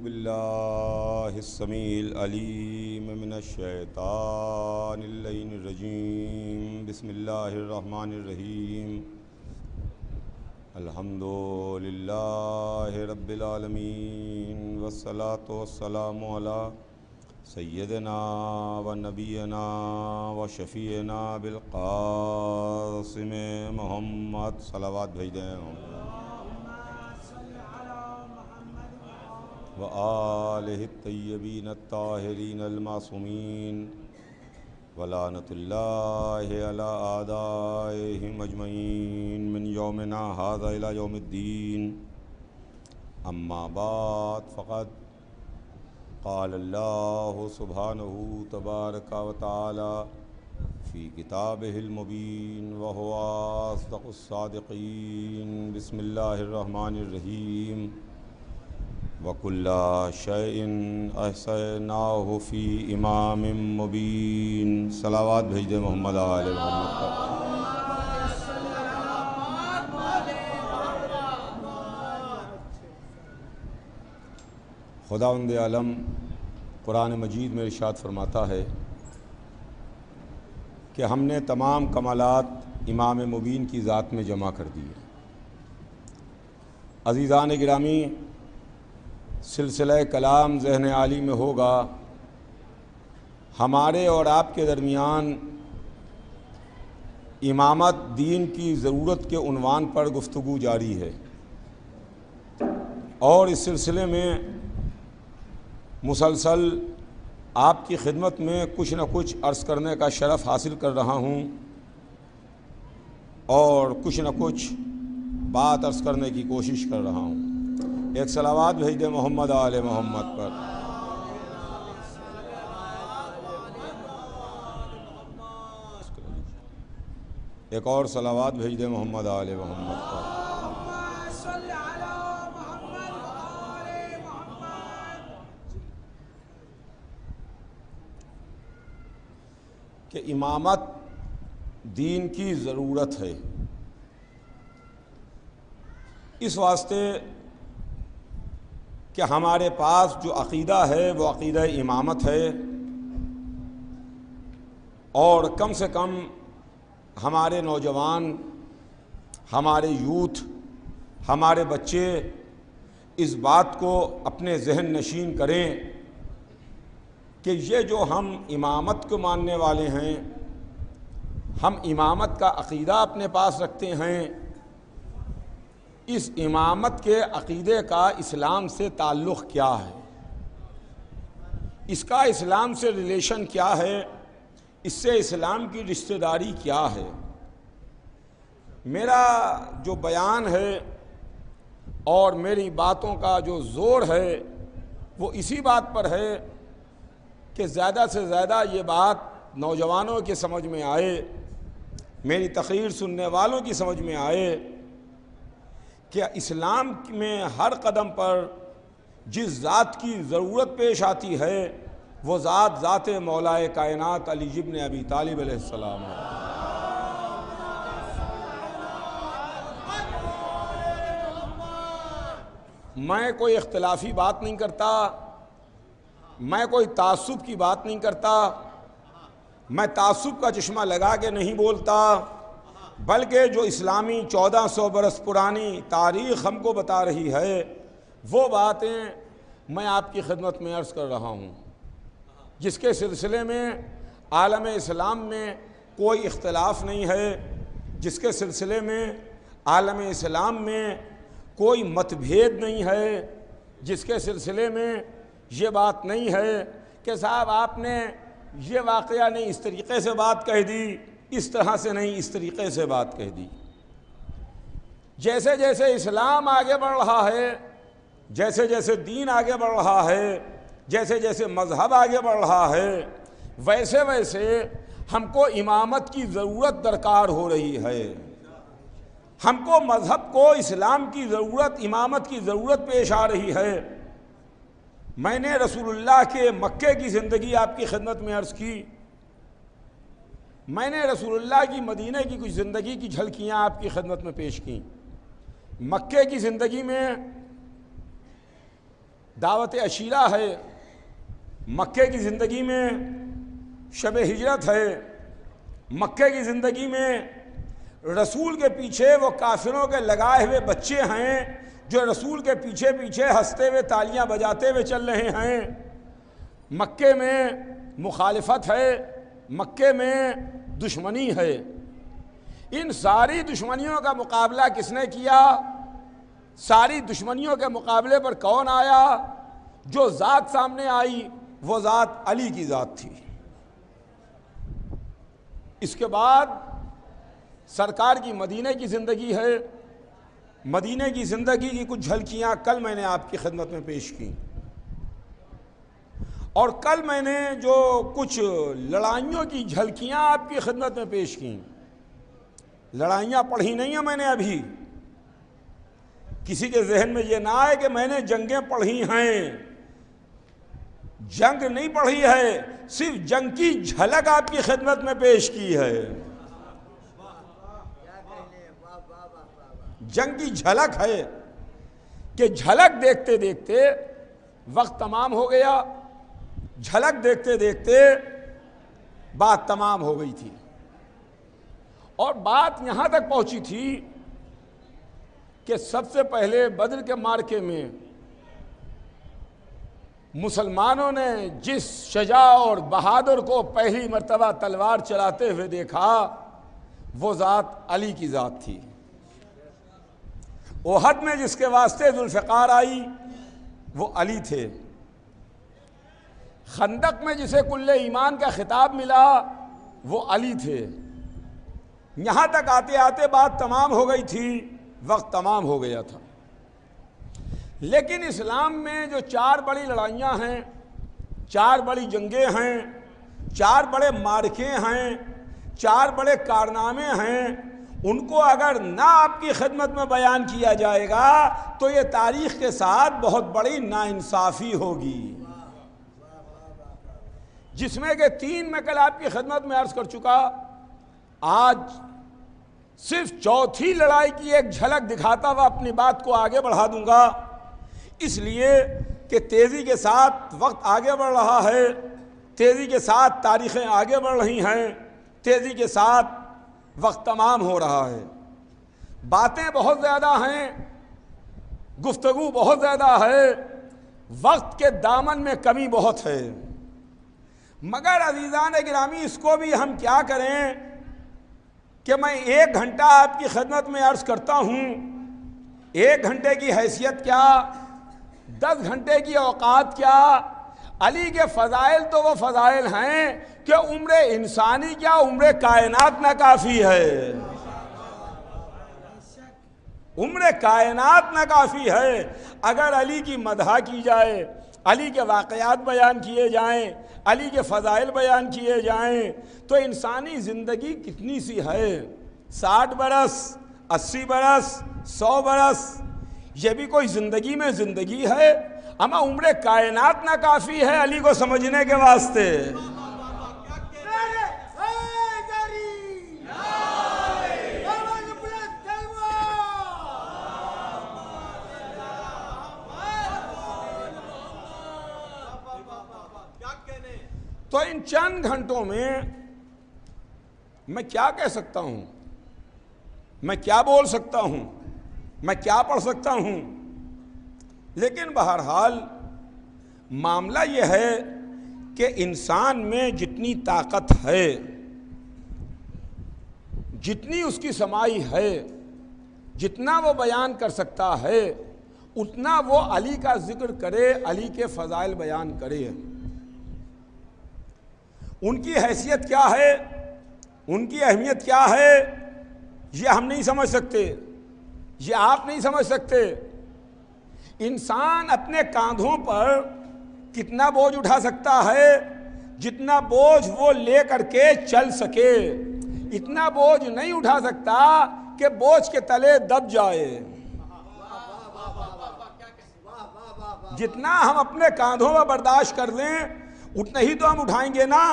باللہ السمیع العلیم من الشیطان اللعین الرجیم بسم اللہ الرحمن الرحیم الحمد للہ رب العالمین والصلاة والسلام علی سیدنا و نبینا و شفیعنا بالقاسم محمد صلوات بھیج دیں وآلہ الطیبین الطاہرین المعصومین ولعنۃ اللہ علی اعدائہم اجمعین من یومنا ھذا الی یوم الدین اما بعد فقد قال اللہ سبحانہ تبارک و تعالی فی کتابہ المبین وہو اصدق الصادقین بسم اللہ الرحمن الرحیم وَكُلَّ شَيْءٍ أَحْصَيْنَاهُ فِي إِمَامٍ مُبِينٍ صلوات بھیج دیں محمد آل محمد پر۔ خداوند عالم قرآن مجید میں ارشاد فرماتا ہے کہ ہم نے تمام کمالات امام مبین کی ذات میں جمع کر دیے۔ عزیزان گرامی، سلسلہ کلام ذہن عالی میں ہوگا، ہمارے اور آپ کے درمیان امامت دین کی ضرورت کے عنوان پر گفتگو جاری ہے، اور اس سلسلے میں مسلسل آپ کی خدمت میں کچھ نہ کچھ عرض کرنے کا شرف حاصل کر رہا ہوں اور کچھ نہ کچھ بات عرض کرنے کی کوشش کر رہا ہوں۔ ایک صلوات بھیج دیں محمد آل محمد پر۔ ایک اور صلوات بھیج دیں محمد آل محمد پر۔ کہ امامت دین کی ضرورت ہے، اس واسطے کہ ہمارے پاس جو عقیدہ ہے وہ عقیدہ امامت ہے، اور کم سے کم ہمارے نوجوان، ہمارے یوتھ، ہمارے بچے اس بات کو اپنے ذہن نشین کریں کہ یہ جو ہم امامت کو ماننے والے ہیں، ہم امامت کا عقیدہ اپنے پاس رکھتے ہیں، اس امامت کے عقیدے کا اسلام سے تعلق کیا ہے، اس کا اسلام سے ریلیشن کیا ہے، اس سے اسلام کی رشتہ داری کیا ہے۔ میرا جو بیان ہے اور میری باتوں کا جو زور ہے وہ اسی بات پر ہے کہ زیادہ سے زیادہ یہ بات نوجوانوں کی سمجھ میں آئے، میری تقریر سننے والوں کی سمجھ میں آئے کہ اسلام میں ہر قدم پر جس ذات کی ضرورت پیش آتی ہے وہ ذات ذات مولائے کائنات علی ابن ابی طالب علیہ السلام ہے۔ میں کوئی اختلافی بات نہیں کرتا، میں کوئی تعصب کی بات نہیں کرتا، میں تعصب کا چشمہ لگا کے نہیں بولتا، بلکہ جو اسلامی 1400 برس پرانی تاریخ ہم کو بتا رہی ہے وہ باتیں میں آپ کی خدمت میں عرض کر رہا ہوں، جس کے سلسلے میں عالم اسلام میں کوئی اختلاف نہیں ہے، جس کے سلسلے میں عالم اسلام میں کوئی مت بھید نہیں ہے، جس کے سلسلے میں یہ بات نہیں ہے کہ صاحب آپ نے یہ واقعہ نہیں اس طریقے سے بات کہہ دی، اس طرح سے نہیں اس طریقے سے بات کہہ دی۔ جیسے جیسے اسلام آگے بڑھ رہا ہے، جیسے جیسے دین آگے بڑھ رہا ہے، جیسے جیسے مذہب آگے بڑھ رہا ہے، ویسے ویسے ہم کو امامت کی ضرورت درکار ہو رہی ہے، ہم کو مذہب کو اسلام کی ضرورت، امامت کی ضرورت پیش آ رہی ہے۔ میں نے رسول اللہ کے مکے کی زندگی آپ کی خدمت میں عرض کی، میں نے رسول اللہ کی مدینہ کی کچھ زندگی کی جھلکیاں آپ کی خدمت میں پیش کیں۔ مکے کی زندگی میں دعوت عشیرہ ہے، مکے کی زندگی میں شب ہجرت ہے، مکے کی زندگی میں رسول کے پیچھے وہ کافروں کے لگائے ہوئے بچے ہیں جو رسول کے پیچھے پیچھے ہنستے ہوئے تالیاں بجاتے ہوئے چل رہے ہیں۔ مکے میں مخالفت ہے، مکے میں دشمنی ہے۔ ان ساری دشمنیوں کا مقابلہ کس نے کیا؟ ساری دشمنیوں کے مقابلے پر کون آیا؟ جو ذات سامنے آئی وہ ذات علی کی ذات تھی۔ اس کے بعد سرکار کی مدینہ کی زندگی ہے۔ مدینہ کی زندگی کی کچھ جھلکیاں کل میں نے آپ کی خدمت میں پیش کی، اور کل میں نے جو کچھ لڑائیوں کی جھلکیاں آپ کی خدمت میں پیش کی، لڑائیاں پڑھی نہیں ہیں میں نے ابھی۔ کسی کے ذہن میں یہ نہ آئے کہ میں نے جنگیں پڑھی ہیں، جنگ نہیں پڑھی ہے، صرف جنگ کی جھلک آپ کی خدمت میں پیش کی ہے۔ جنگ کی جھلک ہے کہ جھلک دیکھتے دیکھتے وقت تمام ہو گیا، جھلک دیکھتے دیکھتے بات تمام ہو گئی تھی، اور بات یہاں تک پہنچی تھی کہ سب سے پہلے بدر کے معرکے میں مسلمانوں نے جس شجاع اور بہادر کو پہلی مرتبہ تلوار چلاتے ہوئے دیکھا وہ ذات علی کی ذات تھی۔ احد میں جس کے واسطے ذوالفقار آئی وہ علی تھے۔ خندق میں جسے کل ایمان کا خطاب ملا وہ علی تھے۔ یہاں تک آتے آتے بات تمام ہو گئی تھی، وقت تمام ہو گیا تھا۔ لیکن اسلام میں جو چار بڑی لڑائیاں ہیں، چار بڑی جنگیں ہیں، چار بڑے معرکے ہیں، چار بڑے کارنامے ہیں، ان کو اگر نہ آپ کی خدمت میں بیان کیا جائے گا تو یہ تاریخ کے ساتھ بہت بڑی ناانصافی ہوگی، جس میں کہ تین میں کل آپ کی خدمت میں عرض کر چکا۔ آج صرف چوتھی لڑائی کی ایک جھلک دکھاتا ہوا اپنی بات کو آگے بڑھا دوں گا، اس لیے کہ تیزی کے ساتھ وقت آگے بڑھ رہا ہے، تیزی کے ساتھ تاریخیں آگے بڑھ رہی ہیں، تیزی کے ساتھ وقت تمام ہو رہا ہے۔ باتیں بہت زیادہ ہیں، گفتگو بہت زیادہ ہے، وقت کے دامن میں کمی بہت ہے، مگر عزیزان گرامی اس کو بھی ہم کیا کریں کہ میں 1 گھنٹہ آپ کی خدمت میں عرض کرتا ہوں۔ 1 گھنٹے کی حیثیت کیا، 10 گھنٹے کی اوقات کیا؟ علی کے فضائل تو وہ فضائل ہیں کہ عمر انسانی کیا عمر کائنات نہ کافی ہے، عمر کائنات نہ کافی ہے۔ اگر علی کی مدح کی جائے، علی کے واقعات بیان کیے جائیں، علی کے فضائل بیان کیے جائیں تو انسانی زندگی کتنی سی ہے؟ 60 برس، 80 برس، 100 برس، یہ بھی کوئی زندگی میں زندگی ہے؟ اما عمر کائنات نہ کافی ہے علی کو سمجھنے کے واسطے؟ تو ان چند گھنٹوں میں کیا کہہ سکتا ہوں، میں کیا بول سکتا ہوں، میں کیا پڑھ سکتا ہوں؟ لیکن بہرحال معاملہ یہ ہے کہ انسان میں جتنی طاقت ہے، جتنی اس کی سمائی ہے، جتنا وہ بیان کر سکتا ہے اتنا وہ علی کا ذکر کرے، علی کے فضائل بیان کرے۔ ان کی حیثیت کیا ہے، ان کی اہمیت کیا ہے، یہ ہم نہیں سمجھ سکتے، یہ آپ نہیں سمجھ سکتے۔ انسان اپنے کاندھوں پر کتنا بوجھ اٹھا سکتا ہے؟ جتنا بوجھ وہ لے کر کے چل سکے، اتنا بوجھ نہیں اٹھا سکتا کہ بوجھ کے تلے دب جائے۔ جتنا ہم اپنے کاندھوں میں برداشت کر لیں اتنا ہی تو ہم اٹھائیں گے نا۔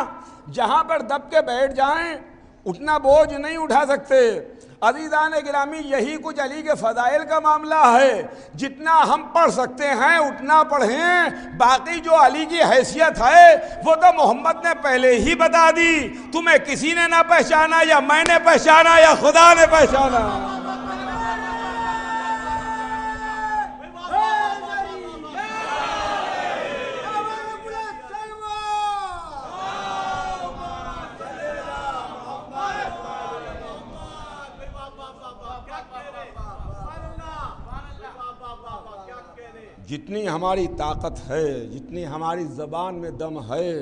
جہاں پر دب کے بیٹھ جائیں اتنا بوجھ نہیں اٹھا سکتے۔ عزیزان گرامی، یہی کچھ علی کے فضائل کا معاملہ ہے۔ جتنا ہم پڑھ سکتے ہیں اتنا پڑھیں، باقی جو علی کی حیثیت ہے وہ تو محمد نے پہلے ہی بتا دی۔ تمہیں کسی نے نہ پہچانا، یا میں نے پہچانا، یا خدا نے پہچانا۔ جتنی ہماری طاقت ہے، جتنی ہماری زبان میں دم ہے،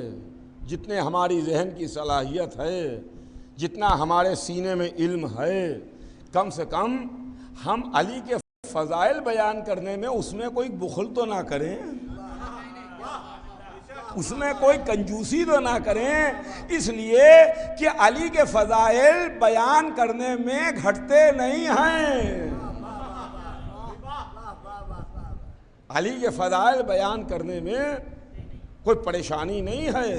جتنے ہماری ذہن کی صلاحیت ہے، جتنا ہمارے سینے میں علم ہے، کم سے کم ہم علی کے فضائل بیان کرنے میں اس میں کوئی بخل تو نہ کریں، اس میں کوئی کنجوسی تو نہ کریں، اس لیے کہ علی کے فضائل بیان کرنے میں گھٹتے نہیں ہیں۔ علی کے فضائل بیان کرنے میں کوئی پریشانی نہیں ہے۔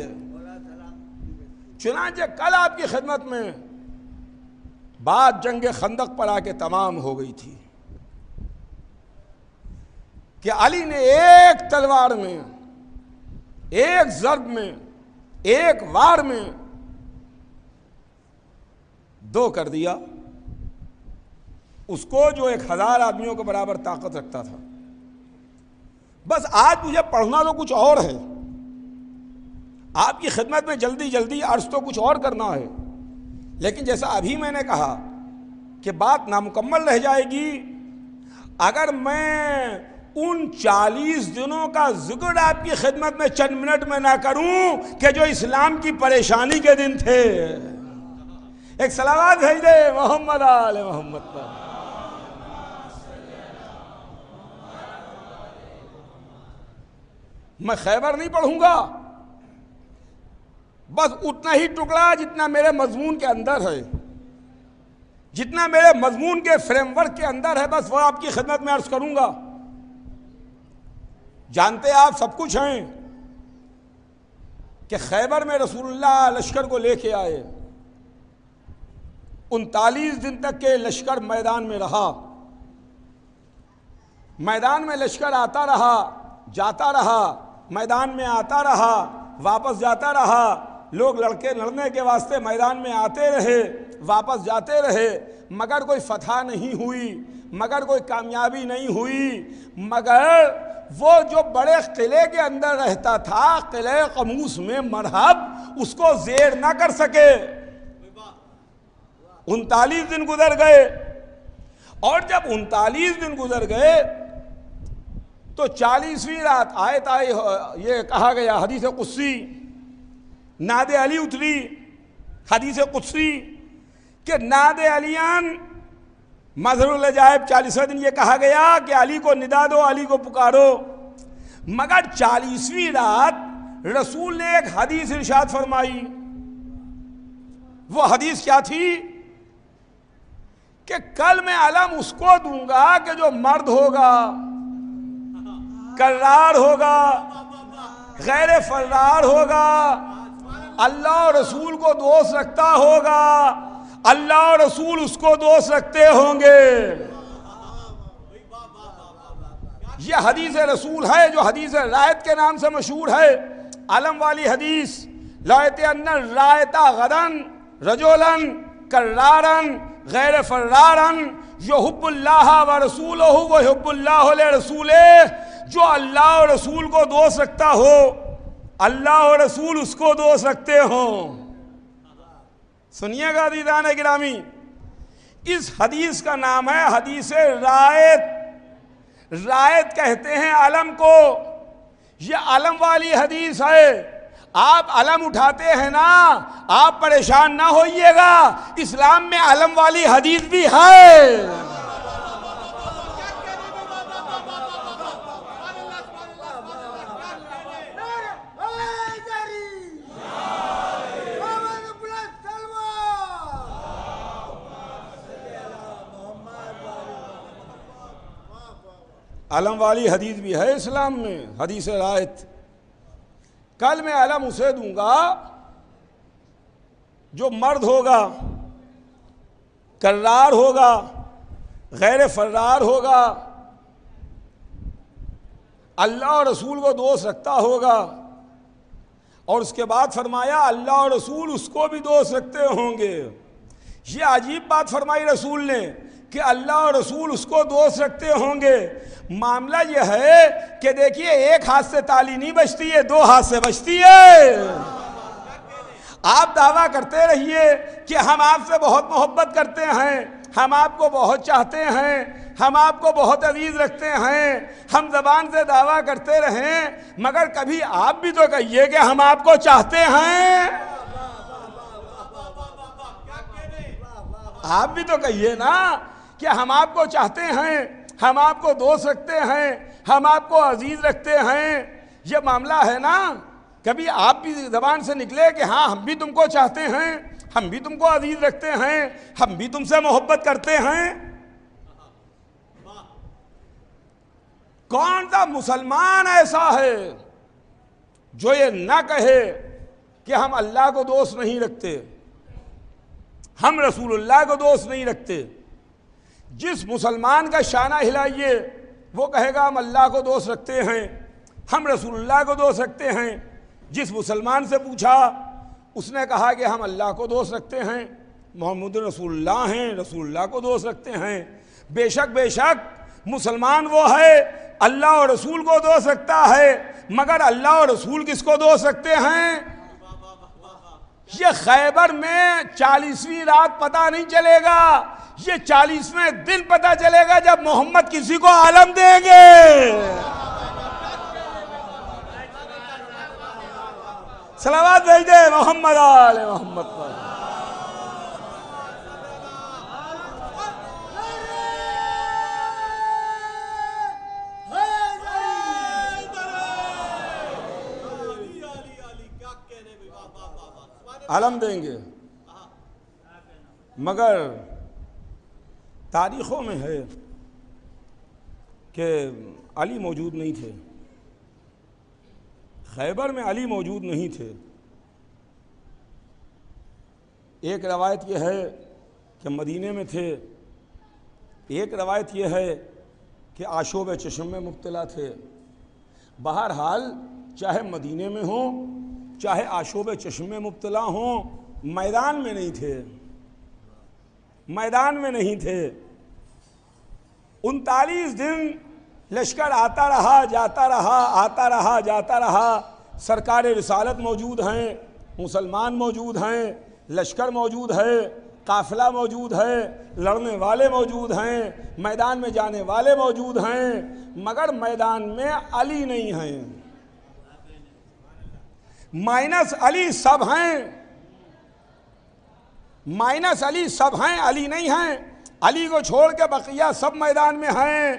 چنانچہ کل آپ کی خدمت میں بات جنگ خندق پر آ کے تمام ہو گئی تھی کہ علی نے ایک تلوار میں، ایک ضرب میں، ایک وار میں 2 کر دیا اس کو جو 1000 آدمیوں کے برابر طاقت رکھتا تھا۔ بس آج مجھے پڑھنا تو کچھ اور ہے، آپ کی خدمت میں جلدی جلدی عرض تو کچھ اور کرنا ہے، لیکن جیسا ابھی میں نے کہا کہ بات نامکمل رہ جائے گی اگر میں ان 40 دنوں کا ذکر آپ کی خدمت میں چند منٹ میں نہ کروں کہ جو اسلام کی پریشانی کے دن تھے۔ ایک صلوات بھیج دے محمد آل محمد پر۔ میں خیبر نہیں پڑھوں گا، بس اتنا ہی ٹکڑا جتنا میرے مضمون کے اندر ہے، جتنا میرے مضمون کے فریم ورک کے اندر ہے، بس وہ آپ کی خدمت میں عرض کروں گا۔ جانتے آپ سب کچھ ہیں کہ خیبر میں رسول اللہ لشکر کو لے کے آئے، 39 دن تک کے لشکر میدان میں رہا، میدان میں لشکر آتا رہا، جاتا رہا، میدان میں آتا رہا، واپس جاتا رہا، لوگ لڑنے کے واسطے میدان میں آتے رہے، واپس جاتے رہے، مگر کوئی فتح نہیں ہوئی، مگر کوئی کامیابی نہیں ہوئی، مگر وہ جو بڑے قلعے کے اندر رہتا تھا، قلعہ قموس میں مرحب، اس کو زیر نہ کر سکے۔ 39 دن گزر گئے، اور جب 39 دن گزر گئے تو 40ویں رات آیت آئی، یہ کہا گیا حدیث قدسی، ناد علی اتری، حدیث قدسی کہ ناد علیان مظہر العجائب، 40ویں دن یہ کہا گیا کہ علی کو ندا دو، علی کو پکارو، مگر 40ویں رات رسول نے ایک حدیث ارشاد فرمائی۔ وہ حدیث کیا تھی کہ کل میں علم اس کو دوں گا کہ جو مرد ہوگا، کرار ہوگا، غیر فرار ہوگا، اللہ اور رسول کو دوست رکھتا ہوگا، اللہ اور رسول اس کو دوست رکھتے ہوں گے۔ یہ حدیث رسول ہے جو حدیث رایت کے نام سے مشہور ہے، علم والی حدیث، لایت ان رایت غدن رجولن کرارن غیر فرارن یحب اللہ و رسولہ و یحب اللہ لرسولہ، جو اللہ اور رسول کو دوست رکھتا ہو، اللہ اور رسول اس کو دوست رکھتے ہوں۔ سنیے گا عزیزان گرامی، اس حدیث کا نام ہے حدیث رایت۔ رایت کہتے ہیں علم کو، یہ علم والی حدیث ہے۔ آپ علم اٹھاتے ہیں نا، آپ پریشان نہ ہوئیے گا، اسلام میں علم والی حدیث بھی ہے۔ علم والی حدیث بھی ہے اسلام میں، حدیث رایت۔ کل میں علم اسے دوں گا جو مرد ہوگا، کرار ہوگا، غیر فرار ہوگا، اللہ اور رسول کو دوست رکھتا ہوگا، اور اس کے بعد فرمایا اللہ اور رسول اس کو بھی دوست رکھتے ہوں گے۔ یہ عجیب بات فرمائی رسول نے کہ اللہ اور رسول اس کو دوست رکھتے ہوں گے۔ معاملہ یہ ہے کہ دیکھیے ایک ہاتھ سے تالی نہیں بجتی ہے، دو ہاتھ سے بجتی ہے۔ آپ دعویٰ کرتے رہیے کہ ہم آپ سے بہت محبت کرتے ہیں، ہم آپ کو بہت چاہتے ہیں، ہم آپ کو بہت عزیز رکھتے ہیں، ہم زبان سے دعویٰ کرتے رہیں، مگر کبھی آپ بھی تو کہیے کہ ہم آپ کو چاہتے ہیں۔ آپ بھی تو کہیے نا کہ ہم آپ کو چاہتے ہیں، ہم آپ کو دوست رکھتے ہیں، ہم آپ کو عزیز رکھتے ہیں۔ یہ معاملہ ہے نا، کبھی آپ بھی زبان سے نکلے کہ ہاں ہم بھی تم کو چاہتے ہیں، ہم بھی تم کو عزیز رکھتے ہیں، ہم بھی تم سے محبت کرتے ہیں۔ کون سا مسلمان ایسا ہے جو یہ نہ کہے کہ ہم اللہ کو دوست نہیں رکھتے، ہم رسول اللہ کو دوست نہیں رکھتے؟ جس مسلمان کا شانہ ہلائیے وہ کہے گا ہم اللہ کو دوست رکھتے ہیں، ہم رسول اللہ کو دوست رکھتے ہیں۔ جس مسلمان سے پوچھا اس نے کہا کہ ہم اللہ کو دوست رکھتے ہیں، محمد رسول اللہ ہیں، رسول اللہ کو دوست رکھتے ہیں۔ بے شک مسلمان وہ ہے اللہ اور رسول کو دوست رکھتا ہے، مگر اللہ اور رسول کس کو دوست رکھتے ہیں؟ یہ خیبر میں 40ویں رات پتہ نہیں چلے گا، یہ 40ویں دن پتہ چلے گا جب محمد کسی کو عالم دیں گے۔ صلوات بھیج دے محمد آل محمد پر۔ عالم دیں گے، مگر تاریخوں میں ہے کہ علی موجود نہیں تھے، خیبر میں علی موجود نہیں تھے۔ ایک روایت یہ ہے کہ مدینے میں تھے، ایک روایت یہ ہے کہ آشوب چشم میں مبتلا تھے۔ بہرحال چاہے مدینے میں ہوں چاہے آشوب چشم میں مبتلا ہوں، میدان میں نہیں تھے، میدان میں نہیں تھے۔ 39 دن لشکر آتا رہا جاتا رہا، آتا رہا جاتا رہا۔ سرکار رسالت موجود ہیں، مسلمان موجود ہیں، لشکر موجود ہے، قافلہ موجود ہے، لڑنے والے موجود ہیں، میدان میں جانے والے موجود ہیں، مگر میدان میں علی نہیں ہیں۔ مائنس علی سب ہیں، مائنس علی سب ہیں، علی نہیں ہیں۔ علی کو چھوڑ کے بقیہ سب میدان میں ہیں۔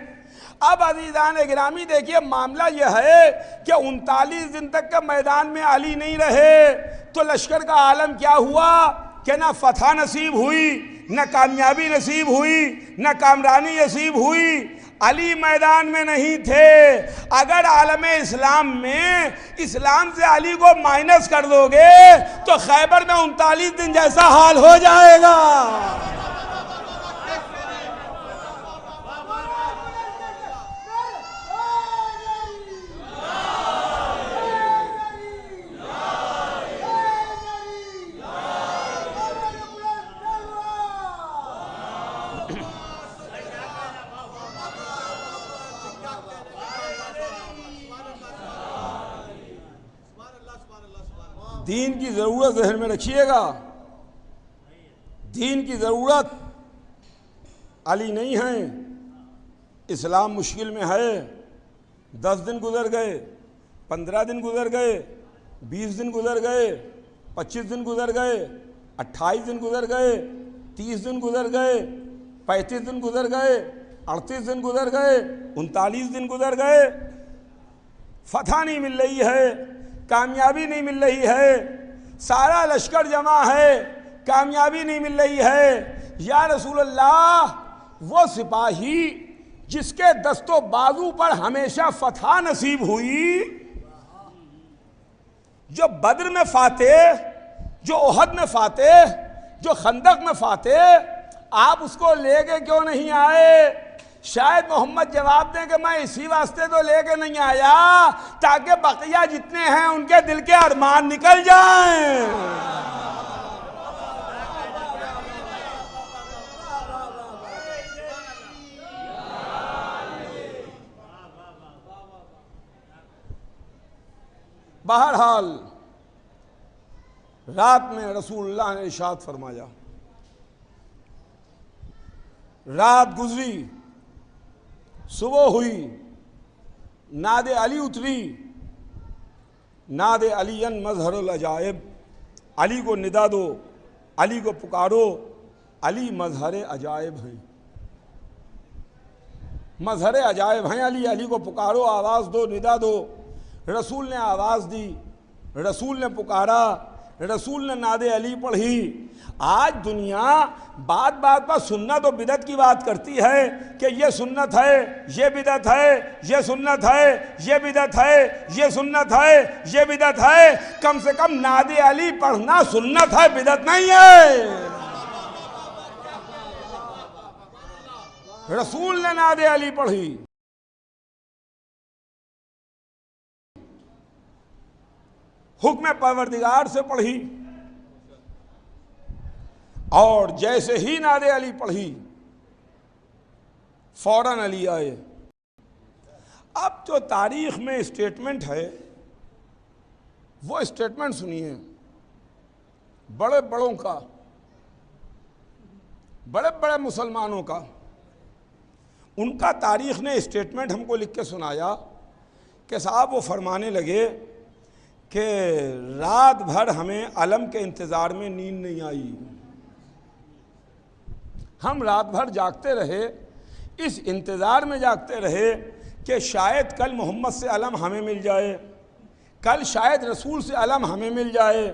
اب عزیزان گرامی دیکھیے معاملہ یہ ہے کہ 39 دن تک کے میدان میں علی نہیں رہے تو لشکر کا عالم کیا ہوا کہ نہ فتح نصیب ہوئی، نہ کامیابی نصیب ہوئی، نہ کامرانی نصیب ہوئی۔ علی میدان میں نہیں تھے۔ اگر عالم اسلام میں اسلام سے علی کو مائنس کر دو گے تو خیبر میں 39 دن جیسا حال ہو جائے گا۔ دین کی ضرورت ذہن میں رکھیے گا، دین کی ضرورت علی نہیں ہے۔ اسلام مشکل میں ہے، 10 دن گزر گئے، 15 دن گزر گئے، 20 دن گزر گئے، 25 دن گزر گئے، 28 دن گزر گئے، 30 دن گزر گئے، 35 دن گزر گئے، 38 دن گزر گئے، 39 دن گزر گئے، فتح نہیں مل رہی ہے، کامیابی نہیں مل رہی ہے، سارا لشکر جمع ہے، کامیابی نہیں مل رہی ہے۔ یا رسول اللہ، وہ سپاہی جس کے دست و بازو پر ہمیشہ فتح نصیب ہوئی، جو بدر میں فاتح، جو احد میں فاتح، جو خندق میں فاتح، آپ اس کو لے کے کیوں نہیں آئے؟ شاید محمد جواب دیں کہ میں اسی واسطے تو لے کے نہیں آیا تاکہ بقیہ جتنے ہیں ان کے دل کے ارمان نکل جائیں۔ بہرحال رات میں رسول اللہ نے ارشاد فرمایا، رات گزری، صبح ہوئی، ناد علی اتری، ناد علی مظہر العجائب، علی کو ندا دو، علی کو پکارو، علی مظہر عجائب ہیں، مظہر عجائب ہیں علی، علی کو پکارو، آواز دو، ندا دو۔ رسول نے آواز دی، رسول نے پکارا، رسول نے ناد علی پڑھی۔ آج دنیا بات بات پر سنت و بدعت کی بات کرتی ہے کہ یہ سنت ہے، یہ بدعت ہے، یہ سنت ہے، یہ بدعت ہے، یہ سنت ہے، یہ بدعت ہے۔ کم سے کم ناد علی پڑھنا سنت ہے، بدعت نہیں ہے۔ رسول نے ناد علی پڑھی، حکم پروردگار سے پڑھی، اور جیسے ہی ناد علی پڑھی فوراً علی آئے۔ اب جو تاریخ میں اسٹیٹمنٹ ہے وہ اسٹیٹمنٹ سنیے بڑے بڑوں کا، بڑے بڑے مسلمانوں کا۔ ان کا تاریخ نے اسٹیٹمنٹ ہم کو لکھ کے سنایا کہ صاحب وہ فرمانے لگے کہ رات بھر ہمیں علم کے انتظار میں نیند نہیں آئی، ہم رات بھر جاگتے رہے، اس انتظار میں جاگتے رہے کہ شاید کل محمد سے علم ہمیں مل جائے، کل شاید رسول سے علم ہمیں مل جائے،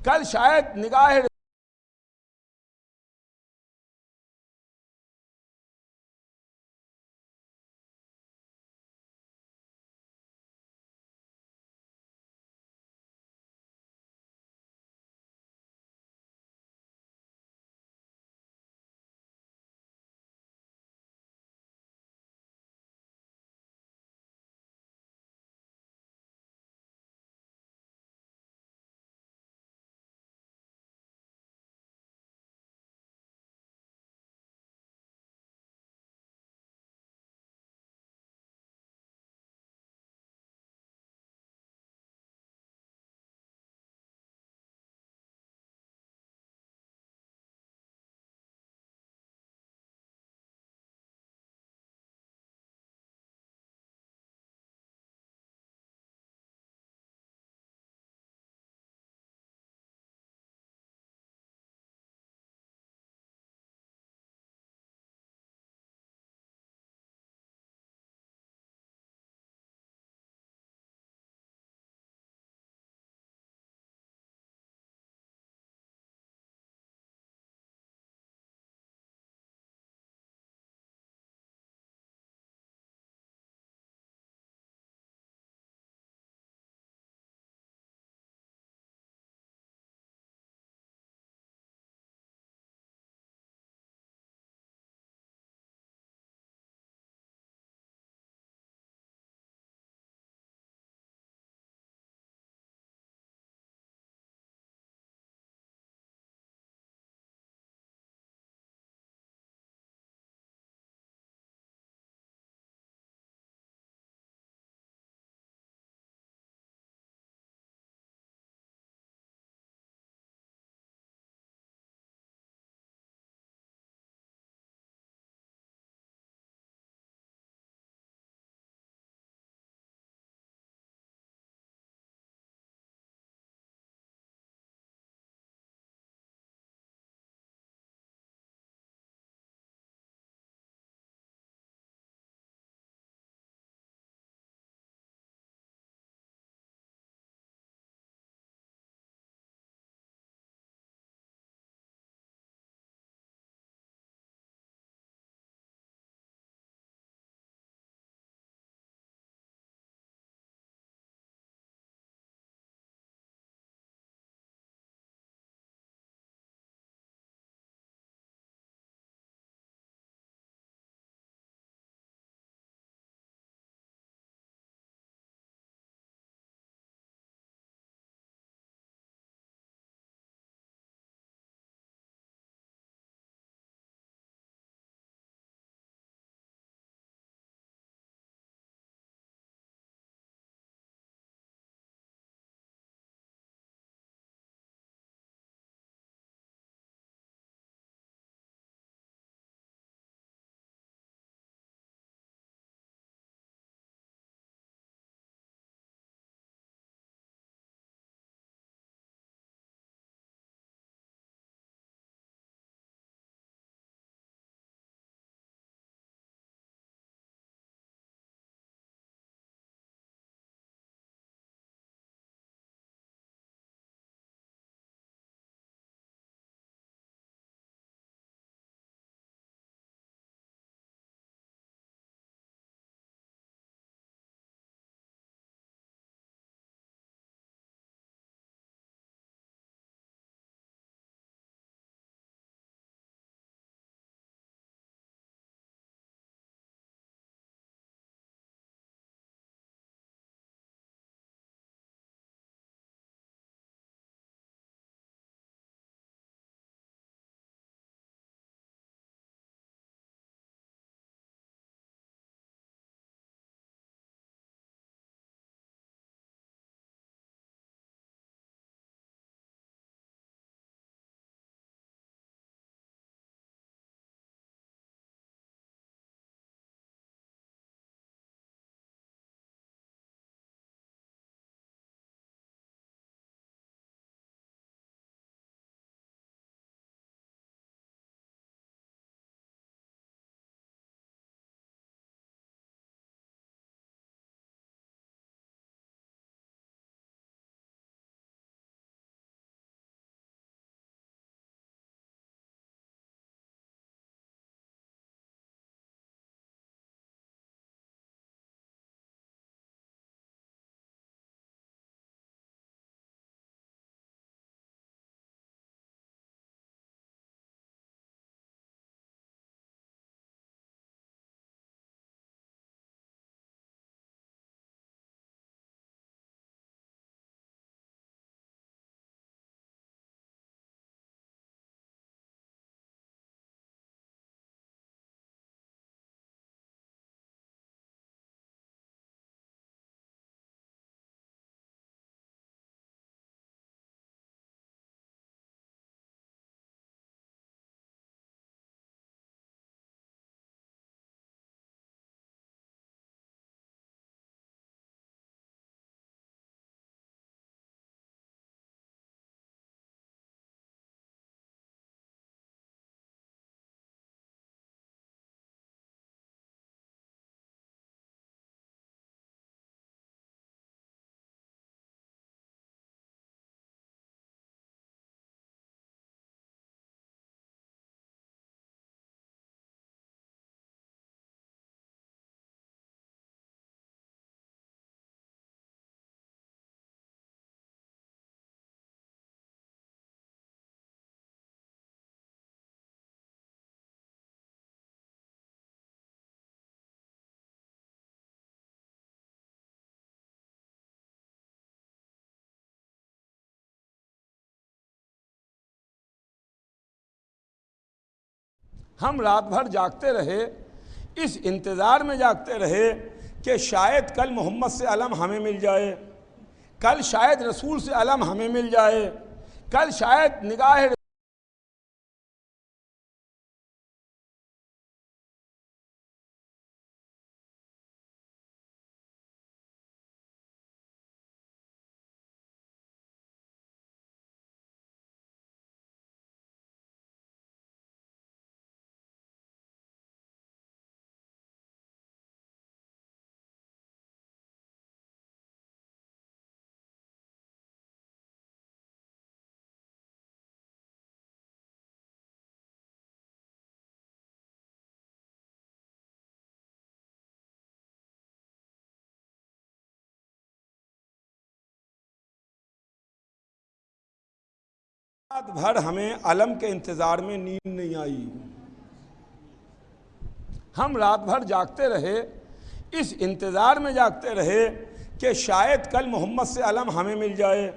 کل شاید نگاہ ہم رات بھر جاگتے رہے، اس انتظار میں جاگتے رہے کہ شاید کل محمد سے علم ہمیں مل جائے، کل شاید رسول سے علم ہمیں مل جائے، کل شاید نگاہ رات بھر ہمیں علم کے انتظار میں نیند نہیں آئی، ہم رات بھر جاگتے رہے، اس انتظار میں جاگتے رہے کہ شاید کل محمد سے علم ہمیں مل جائے،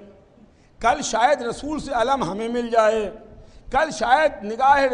کل شاید رسول سے علم ہمیں مل جائے، کل شاید نگاہ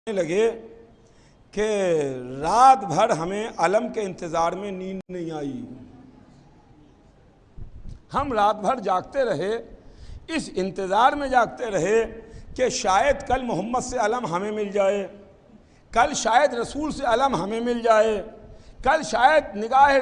لگے کہ رات بھر ہمیں علم کے انتظار میں نیند نہیں آئی، ہم رات بھر جاگتے رہے، اس انتظار میں جاگتے رہے کہ شاید کل محمد سے علم ہمیں مل جائے، کل شاید رسول سے علم ہمیں مل جائے، کل شاید نگاہ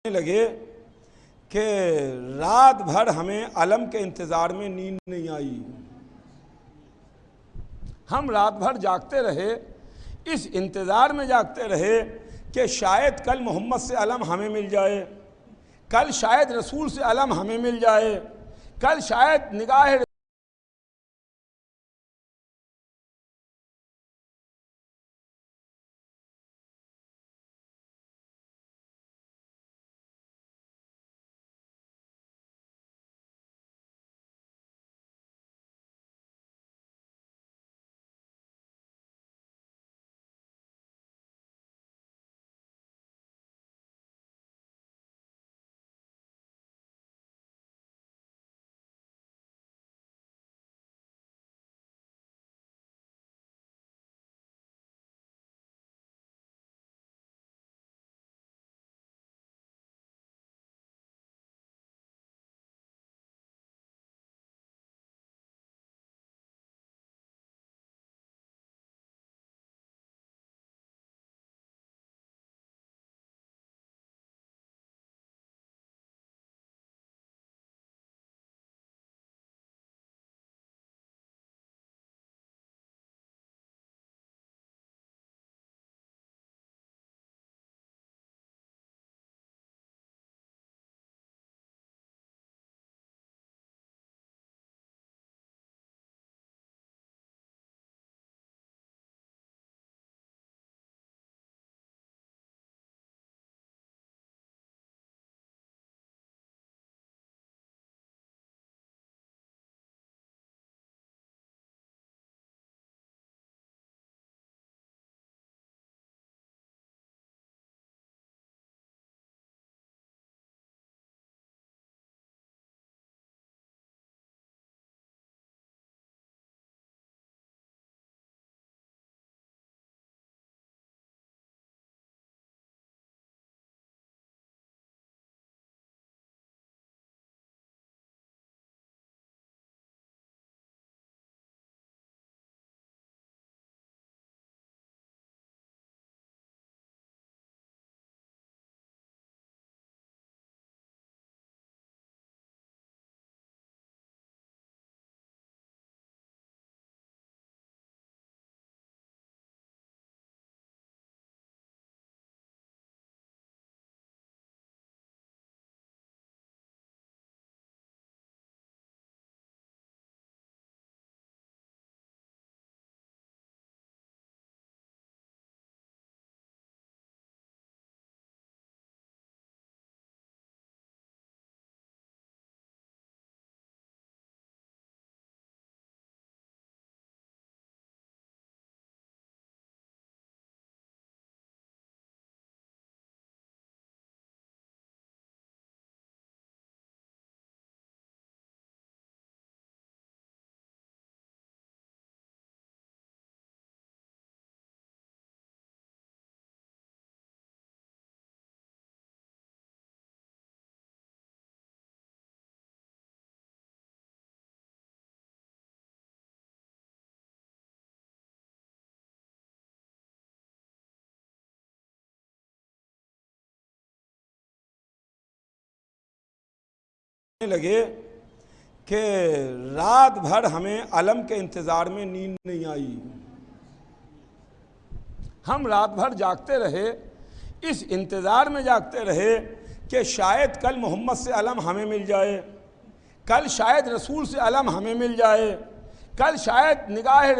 لگے کہ رات بھر ہمیں علم کے انتظار میں نیند نہیں آئی، ہم رات بھر جاگتے رہے، اس انتظار میں جاگتے رہے کہ شاید کل محمد سے علم ہمیں مل جائے، کل شاید رسول سے علم ہمیں مل جائے، کل شاید نگاہ لگے کہ رات بھر ہمیں علم کے انتظار میں نیند نہیں آئی، ہم رات بھر جاگتے رہے، اس انتظار میں جاگتے رہے کہ شاید کل محمد سے علم ہمیں مل جائے، کل شاید رسول سے علم ہمیں مل جائے، کل شاید نگاہ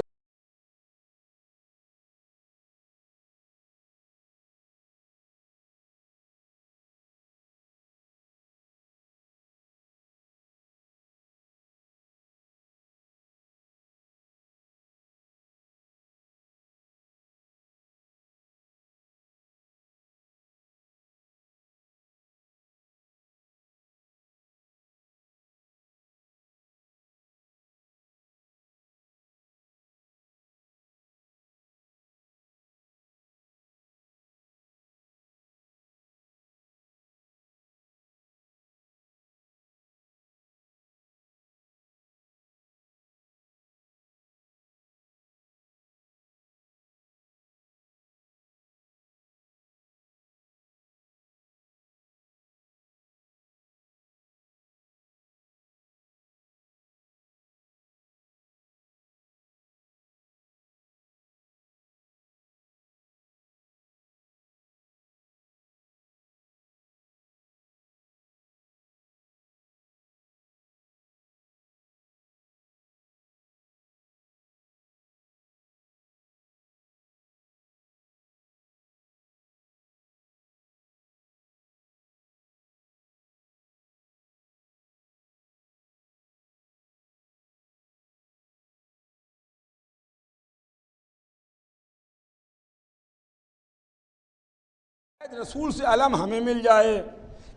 رسول سے علم ہمیں مل جائے،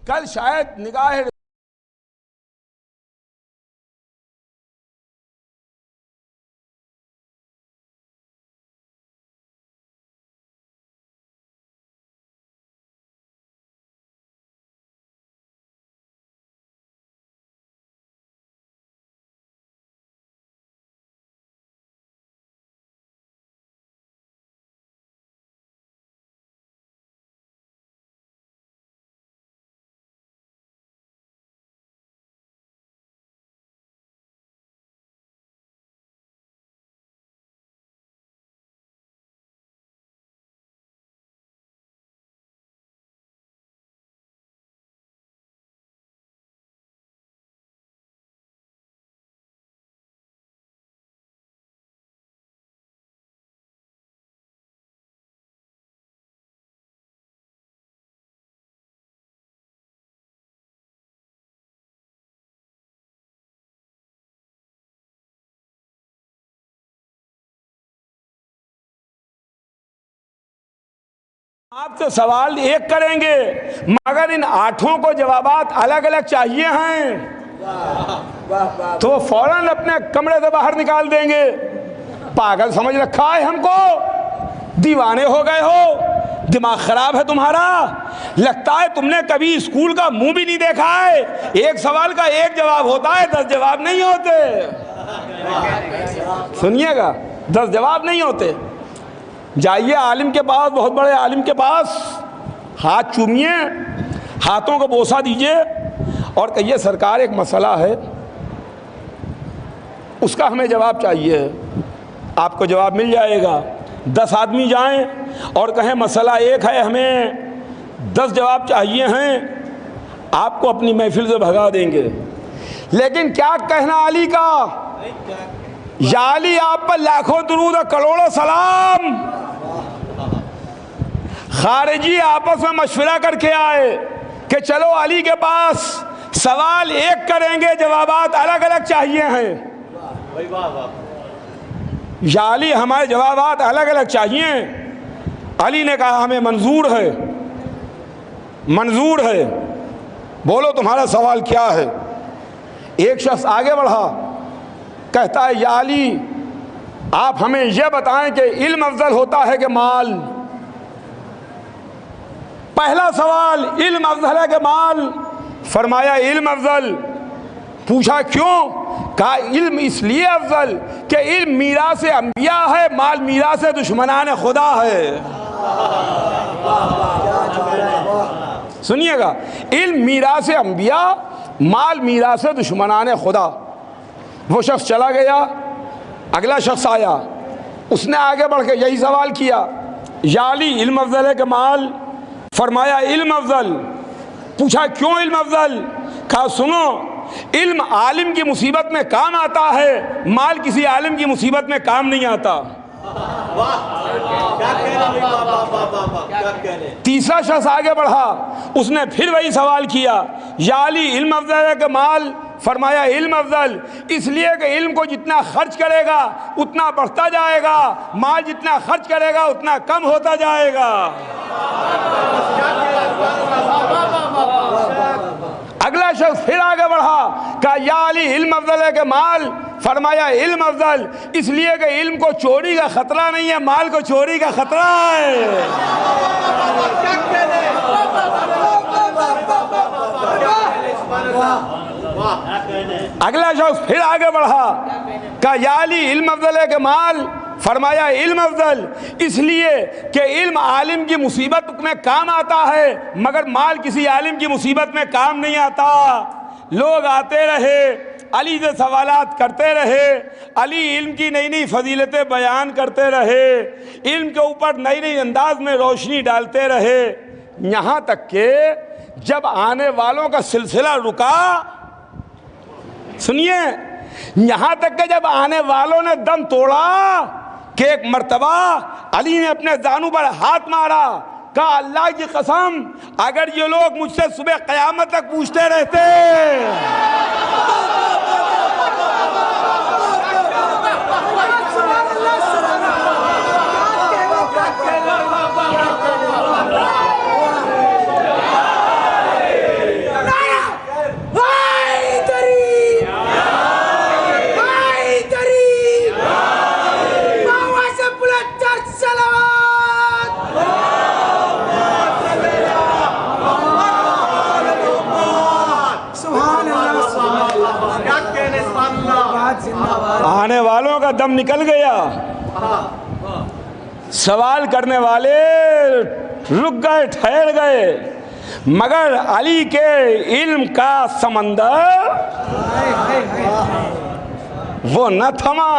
کل شاید نگاہ آپ سے سوال ایک کریں گے مگر ان 8 کو جوابات الگ الگ چاہیے ہیں تو وہ فوراً اپنے کمرے سے باہر نکال دیں گے۔ پاگل سمجھ رکھا ہے ہم کو، دیوانے ہو گئے ہو، دماغ خراب ہے تمہارا، لگتا ہے تم نے کبھی اسکول کا منہ بھی نہیں دیکھا ہے۔ ایک سوال کا ایک جواب ہوتا ہے، 10 جواب نہیں ہوتے۔ سنیے گا، 10 جواب نہیں ہوتے۔ جائیے عالم کے پاس، بہت بڑے عالم کے پاس، ہاتھ چومیے، ہاتھوں کو بوسہ دیجئے اور کہیے سرکار ایک مسئلہ ہے، اس کا ہمیں جواب چاہیے۔ آپ کو جواب مل جائے گا۔ 10 آدمی جائیں اور کہیں مسئلہ ایک ہے، ہمیں 10 جواب چاہیے ہیں، آپ کو اپنی محفل سے بھگا دیں گے۔ لیکن کیا کہنا علی کا؟ یا علی آپ پر لاکھوں درود اور کروڑوں سلام۔ خارجی آپس میں مشورہ کر کے آئے کہ چلو علی کے پاس سوال ایک کریں گے، جوابات الگ الگ چاہیے ہیں۔ یا علی ہمارے جوابات الگ الگ چاہیے۔ علی نے کہا ہمیں منظور ہے، منظور ہے، بولو تمہارا سوال کیا ہے؟ ایک شخص آگے بڑھا، کہتا ہے یا علی آپ ہمیں یہ بتائیں کہ علم افضل ہوتا ہے کہ مال؟ پہلا سوال، علم افضل ہے کہ مال؟ فرمایا علم افضل۔ پوچھا کیوں؟ کہا علم اس لیے افضل کہ علم میراث انبیاء ہے، مال میراث دشمنان خدا ہے۔ سنیے گا، علم میراث انبیاء، مال میراث دشمنان خدا۔ وہ شخص چلا گیا، اگلا شخص آیا، اس نے آگے بڑھ کے یہی سوال کیا، یا علی علم افضل ہے کہ مال؟ فرمایا علم افضل۔ پوچھا کیوں علم افضل؟ کہا سنو، علم عالم کی مصیبت میں کام آتا ہے، مال کسی عالم کی مصیبت میں کام نہیں آتا۔ تیسرا شخص آگے بڑھا، اس نے پھر وہی سوال کیا، یا علی علم افضل ہے کہ مال؟ فرمایا علم افضل اس لیے کہ علم کو جتنا خرچ کرے گا اتنا بڑھتا جائے گا، مال جتنا خرچ کرے گا اتنا کم ہوتا جائے گا۔ اگلا شخص پھر آگے بڑھا، کہا یا علی علم افضل ہے کہ مال؟ فرمایا علم افضل اس لیے کہ علم کو چوری کا خطرہ نہیں ہے، مال کو چوری کا خطرہ ہے۔ اگلا شخص پھر آگے بڑھا، کہا یا علی علم افضل ہے کہ مال؟ فرمایا علم افضل اس لیے کہ علم عالم کی مصیبت میں کام آتا ہے مگر مال کسی عالم کی مصیبت میں کام نہیں آتا۔ لوگ آتے رہے، علی سے سوالات کرتے رہے، علی علم کی نئی نئی فضیلتیں بیان کرتے رہے، علم کے اوپر نئی نئی انداز میں روشنی ڈالتے رہے، یہاں تک کہ جب آنے والوں کا سلسلہ رکا، سنیے، یہاں تک کہ جب آنے والوں نے دم توڑا کہ ایک مرتبہ علی نے اپنے زانو پر ہاتھ مارا، کہا اللہ کی قسم اگر یہ لوگ مجھ سے صبح قیامت تک پوچھتے رہتے دم نکل گیا. سوال کرنے والے رک گئے, ٹھہر گئے, مگر علی کے علم کا سمندر وہ نہ تھما.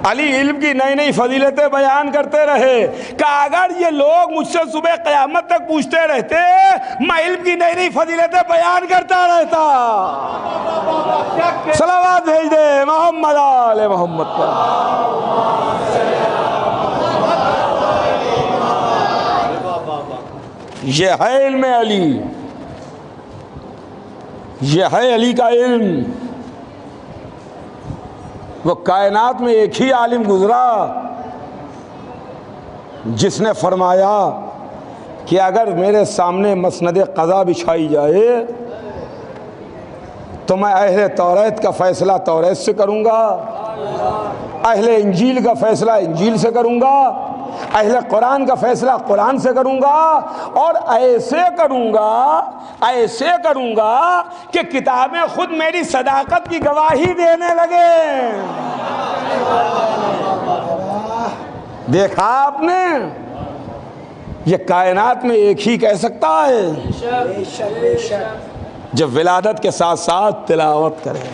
علی علم کی نئی نئی فضیلتیں بیان کرتے رہے کہ اگر یہ لوگ مجھ سے صبح قیامت تک پوچھتے رہتے میں علم کی نئی نئی فضیلتیں بیان کرتا رہتا. صلوات بھیج دے محمد آل محمد پر. یہ ہے علم علی, یہ ہے علی کا علم. وہ کائنات میں ایک ہی عالم گزرا جس نے فرمایا کہ اگر میرے سامنے مسند قضا بچھائی جائے تو میں اہل توریت کا فیصلہ توریت سے کروں گا, اہل انجیل کا فیصلہ انجیل سے کروں گا, اہل قرآن کا فیصلہ قرآن سے کروں گا, اور ایسے کروں گا کہ کتابیں خود میری صداقت کی گواہی دینے لگے. دیکھا آپ نے, یہ کائنات میں ایک ہی کہہ سکتا ہے جب ولادت کے ساتھ ساتھ تلاوت کرے,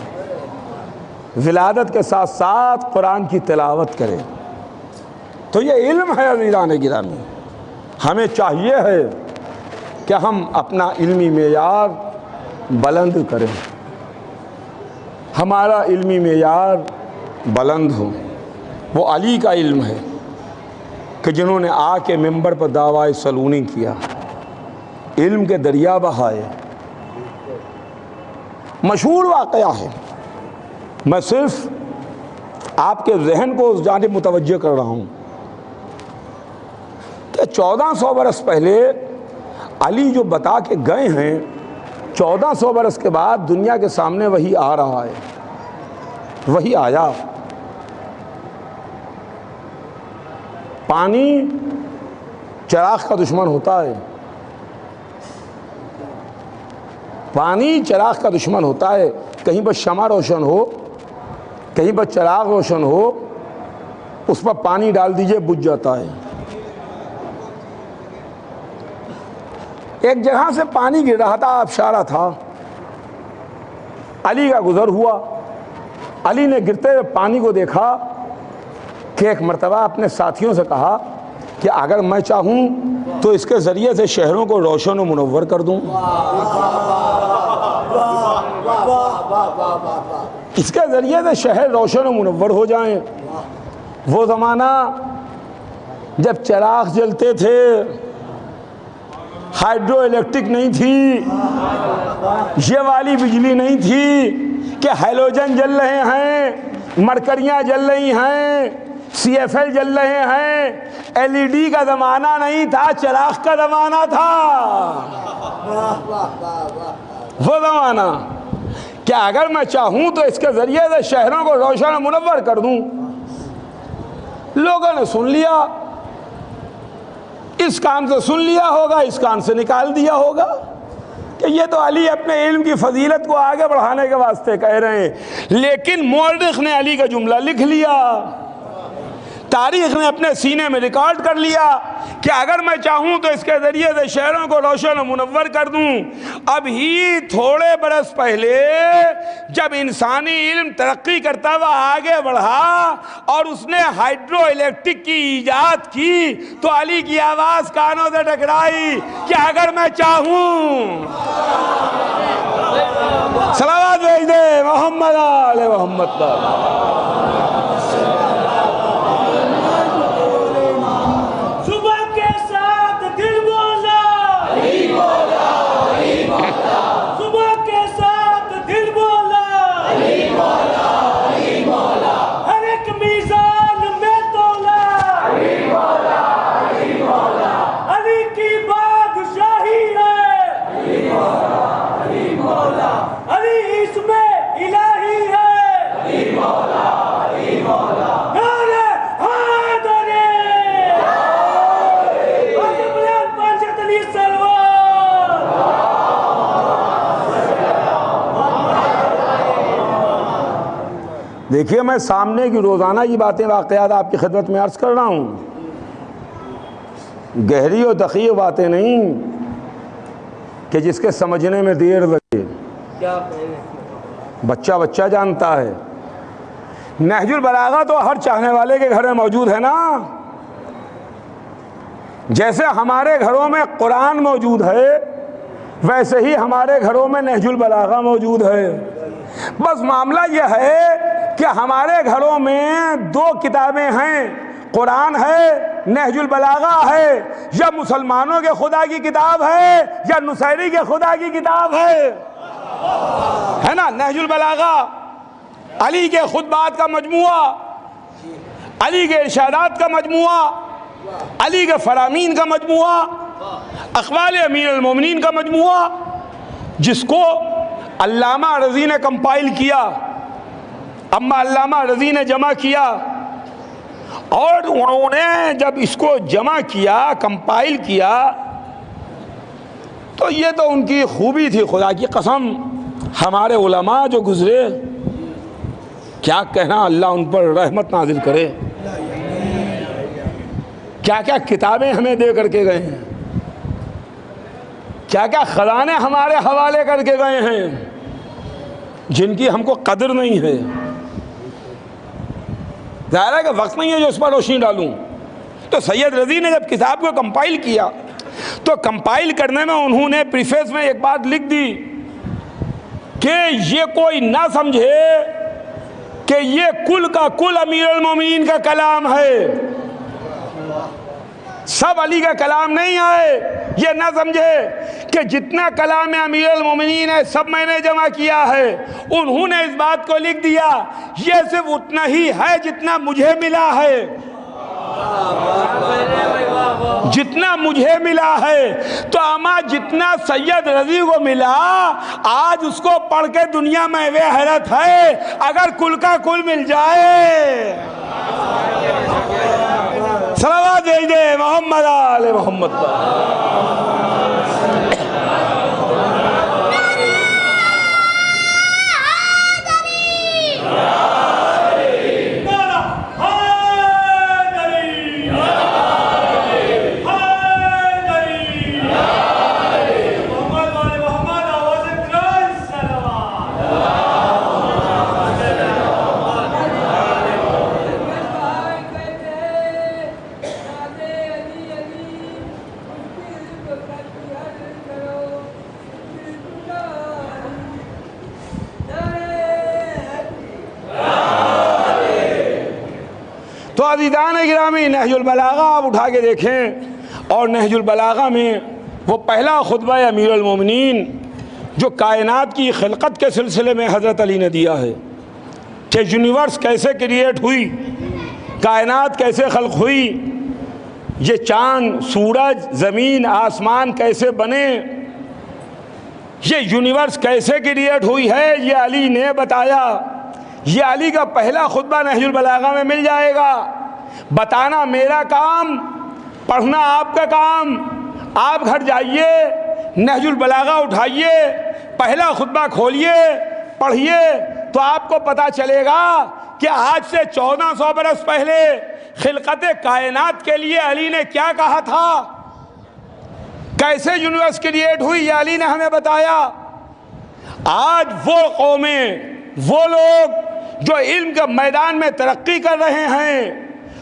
ولادت کے ساتھ ساتھ قرآن کی تلاوت کرے. تو یہ علم ہے عزیزان گرامی. ہمیں چاہیے ہے کہ ہم اپنا علمی معیار بلند کریں, ہمارا علمی معیار بلند ہو. وہ علی کا علم ہے کہ جنہوں نے آ کے ممبر پر دعویٰ سلونی کیا, علم کے دریا بہائے. مشہور واقعہ ہے, میں صرف آپ کے ذہن کو اس جانب متوجہ کر رہا ہوں کہ 1400 برس پہلے علی جو بتا کے گئے ہیں, 1400 برس کے بعد دنیا کے سامنے وہی آ رہا ہے. وہی آیا. پانی چراغ کا دشمن ہوتا ہے, پانی چراغ کا دشمن ہوتا ہے. کہیں پر شمع روشن ہو, کہیں پر چراغ روشن ہو, اس پر پانی ڈال دیجئے بجھ جاتا ہے. ایک جگہ سے پانی گر رہا تھا, آبشارہ تھا, علی کا گزر ہوا. علی نے گرتے ہوئے پانی کو دیکھا کہ ایک مرتبہ اپنے ساتھیوں سے کہا کہ اگر میں چاہوں تو اس کے ذریعے سے شہروں کو روشن و منور کر دوں, اس کے ذریعے سے شہر روشن و منور ہو جائیں. وہ زمانہ جب چراغ جلتے تھے, ہائیڈرو الیکٹرک نہیں تھی, یہ والی بجلی نہیں تھی کہ ہیلوجن جل رہے ہیں, مرکریاں جل رہی ہیں, سی ایف ایل جل رہے ہیں. ایل ای ڈی کا زمانہ نہیں تھا, چراغ کا زمانہ تھا. وہ زمانہ کہ اگر میں چاہوں تو اس کے ذریعے سے شہروں کو روشن و منور کر دوں. لوگوں نے سن لیا, اس کان سے سن لیا ہوگا, اس کان سے نکال دیا ہوگا کہ یہ تو علی اپنے علم کی فضیلت کو آگے بڑھانے کے واسطے کہہ رہے ہیں. لیکن مورخ نے علی کا جملہ لکھ لیا, تاریخ نے اپنے سینے میں ریکارڈ کر لیا کہ اگر میں چاہوں تو اس کے ذریعے سے شہروں کو روشن و منور کر دوں. اب ہی تھوڑے برس پہلے جب انسانی علم ترقی کرتا ہوا آگے بڑھا اور اس نے ہائیڈرو الیکٹرک کی ایجاد کی تو علی کی آواز کانوں سے ٹکرائی کہ اگر میں چاہوں. صلوات بھیج دے محمد آل محمد پر. دیکھیے میں سامنے کی روزانہ کی باتیں واقعات آپ کی خدمت میں عرض کر رہا ہوں، گہری و دقیق باتیں نہیں کہ جس کے سمجھنے میں دیر لگے، بچہ جانتا ہے۔ نہج البلاغہ تو ہر چاہنے والے کے گھر میں موجود ہے نا، جیسے ہمارے گھروں میں قرآن موجود ہے ویسے ہی ہمارے گھروں میں نہج البلاغہ موجود ہے۔ بس معاملہ یہ ہے کہ ہمارے گھروں میں دو کتابیں ہیں، قرآن ہے، نہج البلاغہ ہے، یا مسلمانوں کے خدا کی کتاب ہے یا نصیری کے خدا کی کتاب ہے نا۔ نہج البلاغہ علی کے خطبات کا مجموعہ، علی کے ارشادات کا مجموعہ، علی کے فرامین کا مجموعہ، اقوال امیر المومنین کا مجموعہ، جس کو علامہ رضی نے کمپائل کیا، اما علامہ رضی نے جمع کیا، اور انہوں نے جب اس کو جمع کیا، کمپائل کیا، تو یہ تو ان کی خوبی تھی، خدا کی قسم۔ ہمارے علماء جو گزرے، کیا کہنا، اللہ ان پر رحمت نازل کرے، کیا کیا کتابیں ہمیں دے کر کے گئے ہیں، کیا کیا خزانے ہمارے حوالے کر کے گئے ہیں، جن کی ہم کو قدر نہیں ہے۔ ظاہر ہے کہ وقت نہیں ہے جو اس پر روشنی ڈالوں۔ تو سید رضی نے جب کتاب کو کمپائل کیا تو کمپائل کرنے میں انہوں نے پریفیس میں ایک بات لکھ دی کہ یہ کوئی نہ سمجھے کہ یہ کل کا کل امیر المومنین کا کلام ہے، سب علی کا کلام نہیں ہے۔ یہ نہ سمجھے کہ جتنا کلام امیر المومنین ہے سب میں نے جمع کیا ہے۔ انہوں نے اس بات کو لکھ دیا، یہ صرف اتنا ہی ہے جتنا مجھے ملا ہے، جتنا مجھے ملا ہے۔ تو اما جتنا سید رضی کو ملا، آج اس کو پڑھ کے دنیا میں وہ حیرت ہے، اگر کل کا کل مل جائے۔ صلوات دے محمد آل محمد۔ تو عزیزان گرامی، نہج البلاغہ آپ اٹھا کے دیکھیں، اور نہج البلاغہ میں وہ پہلا خطبہ امیر المومنین جو کائنات کی خلقت کے سلسلے میں حضرت علی نے دیا ہے، کہ یونیورس کیسے کریٹ ہوئی، کائنات کیسے خلق ہوئی، یہ چاند، سورج، زمین، آسمان کیسے بنے، یہ یونیورس کیسے کریٹ ہوئی ہے، یہ علی نے بتایا۔ یہ علی کا پہلا خطبہ نہج البلاغہ میں مل جائے گا۔ بتانا میرا کام، پڑھنا آپ کا کام۔ آپ گھر جائیے، نہج البلاغہ اٹھائیے، پہلا خطبہ کھولیے، پڑھیے، تو آپ کو پتہ چلے گا کہ آج سے 1400 برس پہلے خلقت کائنات کے لیے علی نے کیا کہا تھا، کیسے یونیورس کریٹ ہوئی، یہ علی نے ہمیں بتایا۔ آج وہ قومیں، وہ لوگ جو علم کے میدان میں ترقی کر رہے ہیں،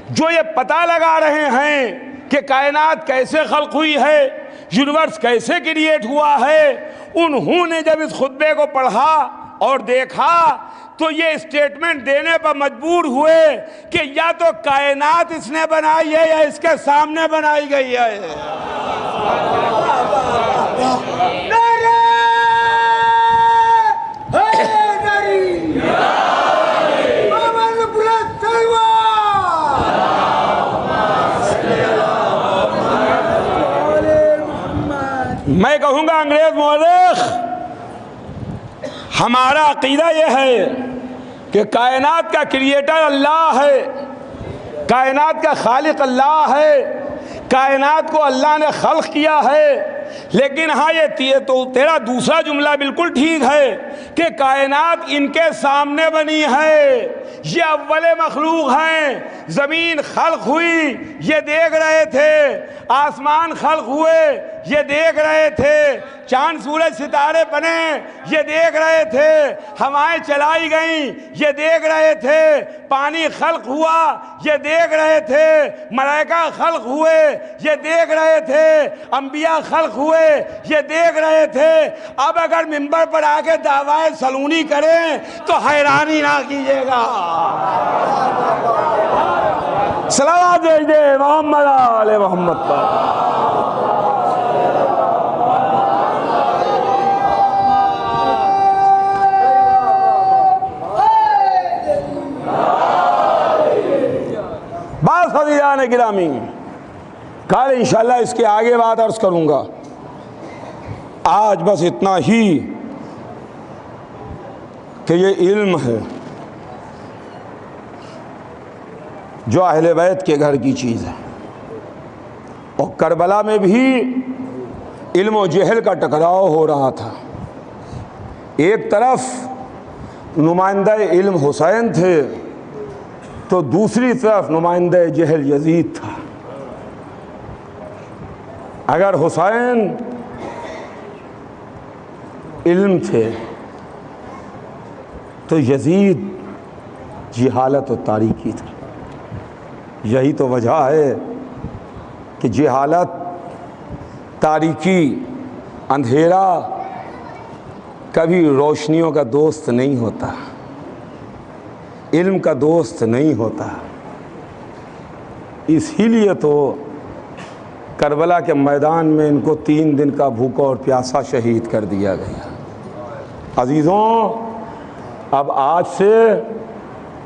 جو یہ پتہ لگا رہے ہیں کہ کائنات کیسے خلق ہوئی ہے، یونیورس کیسے کریٹ ہوا ہے، انہوں نے جب اس خطبے کو پڑھا اور دیکھا تو یہ اسٹیٹمنٹ دینے پر مجبور ہوئے کہ یا تو کائنات اس نے بنائی ہے یا اس کے سامنے بنائی گئی ہے۔ میں کہوں گا انگریز مورخ، ہمارا عقیدہ یہ ہے کہ کائنات کا کریٹر اللہ ہے، کائنات کا خالق اللہ ہے، کائنات کو اللہ نے خلق کیا ہے، لیکن ہاں یہ تو تیرا دوسرا جملہ بالکل ٹھیک ہے کہ کائنات ان کے سامنے بنی ہے، یہ اول مخلوق ہیں، زمین خلق ہوئی یہ دیکھ رہے تھے، آسمان خلق ہوئے یہ دیکھ رہے تھے، چاند سورج ستارے بنے یہ دیکھ رہے تھے، ہوائیں چلائی گئیں یہ دیکھ رہے تھے، پانی خلق ہوا یہ دیکھ رہے تھے، ملائکہ خلق ہوئے یہ دیکھ رہے تھے، انبیاء خلق ہوئے یہ دیکھ رہے تھے۔ اب اگر منبر پر آ کے دعوائے سلونی کریں تو حیرانی نہ کیجیے گا۔ صلوات بھیج دے محمد آل محمد پر۔ بعض حضرات گرامی، کل انشاءاللہ اس کے آگے بات عرض کروں گا، آج بس اتنا ہی کہ یہ علم ہے جو اہل بیت کے گھر کی چیز ہے، اور کربلا میں بھی علم و جہل کا ٹکراؤ ہو رہا تھا۔ ایک طرف نمائندہ علم حسین تھے تو دوسری طرف نمائندہ جہل یزید تھا۔ اگر حسین علم تھے تو یزید جہالت و تاریکی تھا۔ یہی تو وجہ ہے کہ جہالت، تاریکی، اندھیرا کبھی روشنیوں کا دوست نہیں ہوتا، علم کا دوست نہیں ہوتا۔ اسی لیے تو کربلا کے میدان میں ان کو 3 دن کا بھوکا اور پیاسا شہید کر دیا گیا۔ عزیزوں، اب آج سے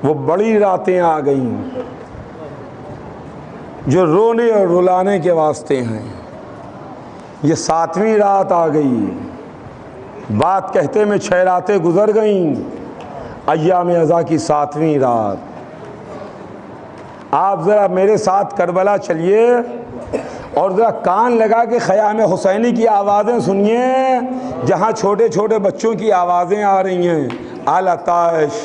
وہ بڑی راتیں آ گئیں جو رونے اور رلانے کے واسطے ہیں۔ یہ 7ویں رات آ گئی، بات کہتے میں 6 راتیں گزر گئیں، ایام ازا کی 7ویں رات۔ آپ ذرا میرے ساتھ کربلا چلیے اور ذرا کان لگا کے خیام حسینی کی آوازیں سنیے، جہاں چھوٹے چھوٹے بچوں کی آوازیں آ رہی ہیں، اعلیٰ تاش،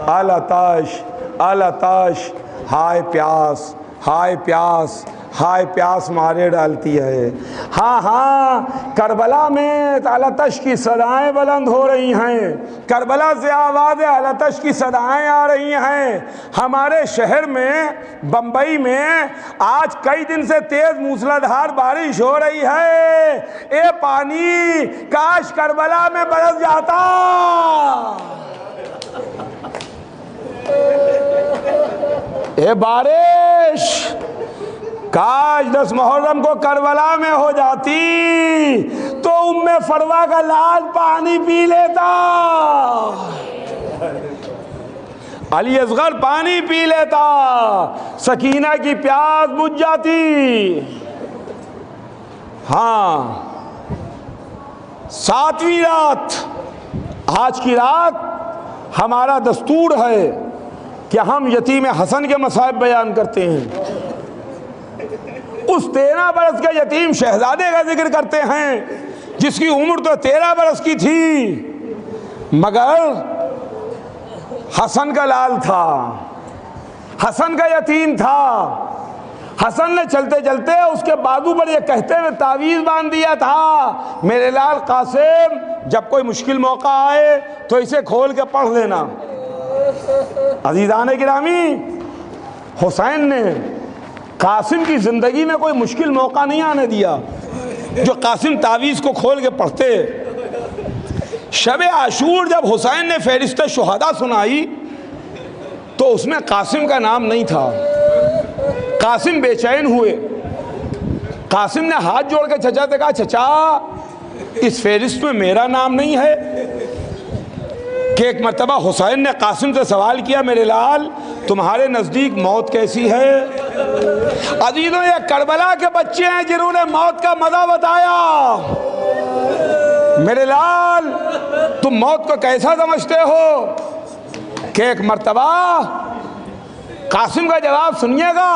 اعلیٰ تاش، اعلیٰ تاش، ہائے پیاس، ہائے پیاس، ہائے پیاس مارے ڈالتی ہے۔ ہاں ہاں، کربلا میں علتش کی صدائیں بلند ہو رہی ہیں، کربلا سے آوازیں علتش کی صدائیں آ رہی ہیں۔ ہمارے شہر میں، بمبئی میں آج کئی دن سے تیز موسلادھار بارش ہو رہی ہے۔ اے پانی کاش کربلا میں برس جاتا۔ اے بارش کاش 10 محرم کو کربلا میں ہو جاتی تو ام فروا کا لال پانی پی لیتا، علی اصغر پانی پی لیتا، سکینہ کی پیاس بجھ جاتی۔ ہاں، 7ویں رات، آج کی رات ہمارا دستور ہے کہ ہم یتیم حسن کے مصائب بیان کرتے ہیں۔ اس 13 برس کے یتیم شہزادے کا ذکر کرتے ہیں جس کی عمر تو 13 برس کی تھی، مگر حسن کا لال تھا، حسن کا یتیم تھا۔ حسن نے چلتے چلتے اس کے بازو پر یہ کہتے ہوئے تعویذ باندھ دیا تھا، میرے لال قاسم جب کوئی مشکل موقع آئے تو اسے کھول کے پڑھ لینا۔ عزیزان گرامی، حسین نے قاسم کی زندگی میں کوئی مشکل موقع نہیں آنے دیا جو قاسم تعویذ کو کھول کے پڑھتے۔ شب عاشور جب حسین نے فہرست شہداء سنائی تو اس میں قاسم کا نام نہیں تھا۔ قاسم بے چین ہوئے، قاسم نے ہاتھ جوڑ کے چچا سے کہا، چچا اس فہرست میں میرا نام نہیں ہے؟ کہ ایک مرتبہ حسین نے قاسم سے سوال کیا، میرے لال تمہارے نزدیک موت کیسی ہے؟ عزیزوں، یہ کربلا کے بچے ہیں جنہوں نے موت کا مزہ بتایا۔ میرے لال تم موت کو کیسا سمجھتے ہو؟ کہ ایک مرتبہ قاسم کا جواب سنیے گا،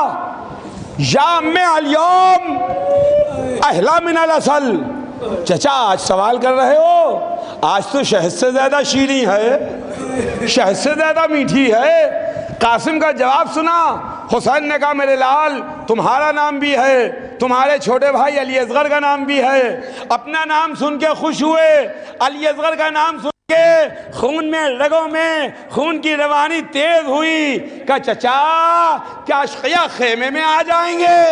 یا امی الیوم احلا من العسل، چچا آج سوال کر رہے ہو؟ آج تو شہد سے زیادہ شیریں ہے، شہد سے زیادہ میٹھی ہے۔ قاسم کا جواب سنا، حسین نے کہا میرے لال تمہارا نام بھی ہے، تمہارے چھوٹے بھائی علی اصغر کا نام بھی ہے۔ اپنا نام سن کے خوش ہوئے، علی اصغر کا نام سن کے خون میں رگوں میں خون کی روانی تیز ہوئی۔ کہا چچا کیا اشقیہ خیمے میں آ جائیں گے؟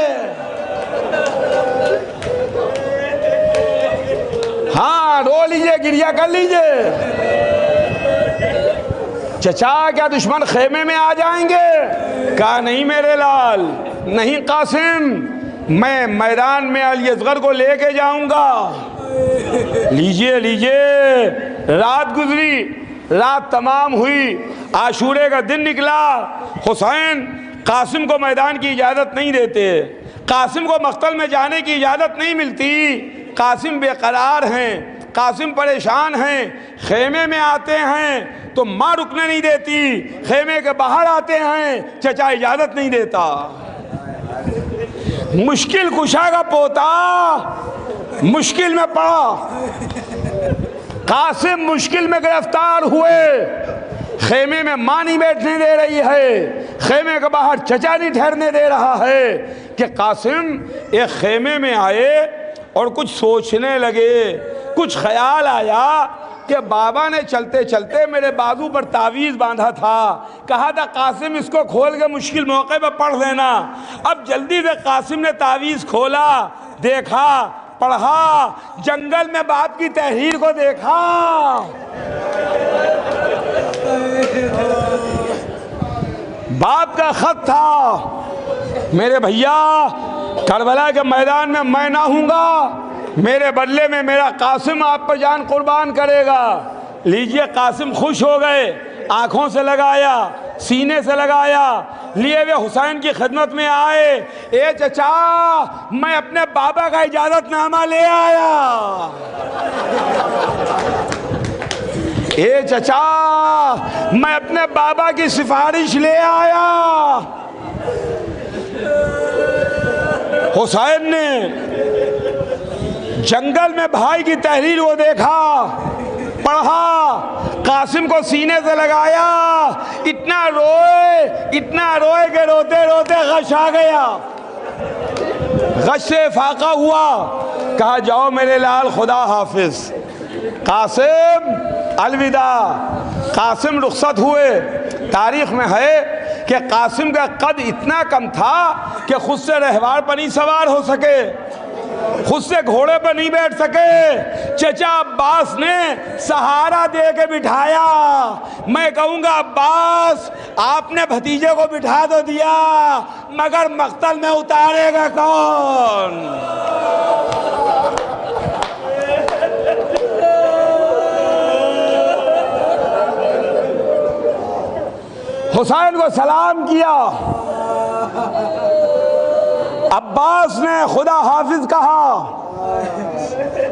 ہاں رو لیجئے، گریہ کر لیجئے۔ چچا کیا دشمن خیمے میں آ جائیں گے؟ کہا نہیں میرے لال، نہیں قاسم، میں میدان میں علی اصغر کو لے کے جاؤں گا۔ لیجئے لیجئے۔ رات گزری، رات تمام ہوئی، عاشورے کا دن نکلا۔ حسین قاسم کو میدان کی اجازت نہیں دیتے، قاسم کو مقتل میں جانے کی اجازت نہیں ملتی۔ قاسم بے قرار ہیں، قاسم پریشان ہیں، خیمے میں آتے ہیں تو ماں رکنے نہیں دیتی، خیمے کے باہر آتے ہیں چچا اجازت نہیں دیتا۔ مشکل کشا کا پوتا مشکل میں پڑا، قاسم مشکل میں گرفتار ہوئے۔ خیمے میں ماں نہیں بیٹھنے دے رہی ہے، خیمے کے باہر چچا نہیں ٹھہرنے دے رہا ہے کہ قاسم ایک خیمے میں آئے اور کچھ سوچنے لگے۔ کچھ خیال آیا کہ بابا نے چلتے چلتے میرے بازو پر تعویذ باندھا تھا، کہا تھا قاسم اس کو کھول کے مشکل موقع پہ پڑھ لینا۔ اب جلدی سے قاسم نے تعویذ کھولا، دیکھا، پڑھا، جنگل میں باپ کی تحریر کو دیکھا۔ باپ کا خط تھا، میرے بھیا کربلا کے میدان میں میں نہ ہوں گا، میرے بدلے میں میرا قاسم آپ پر جان قربان کرے گا۔ لیجئے قاسم خوش ہو گئے، آنکھوں سے لگایا، سینے سے لگایا، لیے ہوئے حسین کی خدمت میں آئے۔ اے چچا میں اپنے بابا کا اجازت نامہ لے آیا۔ اے چچا میں اپنے بابا کی سفارش لے آیا۔ حسین نے جنگل میں بھائی کی تحریر کو دیکھا، پڑھا، قاسم کو سینے سے لگایا، اتنا روئے کہ روتے روتے غش آ گیا، غش سے فاقہ ہوا۔ کہا جاؤ میرے لال خدا حافظ، قاسم الوداع۔ قاسم رخصت ہوئے۔ تاریخ میں ہے کہ قاسم کا قد اتنا کم تھا کہ خود سے رہوار پر نہیں سوار ہو سکے، خود سے گھوڑے پر نہیں بیٹھ سکے۔ چچا عباس نے سہارا دے کے بٹھایا۔ میں کہوں گا عباس آپ نے بھتیجے کو بٹھا تو دیا مگر مقتل میں اتارے گا کون؟ حسین کو سلام کیا، عباس نے خدا حافظ کہا۔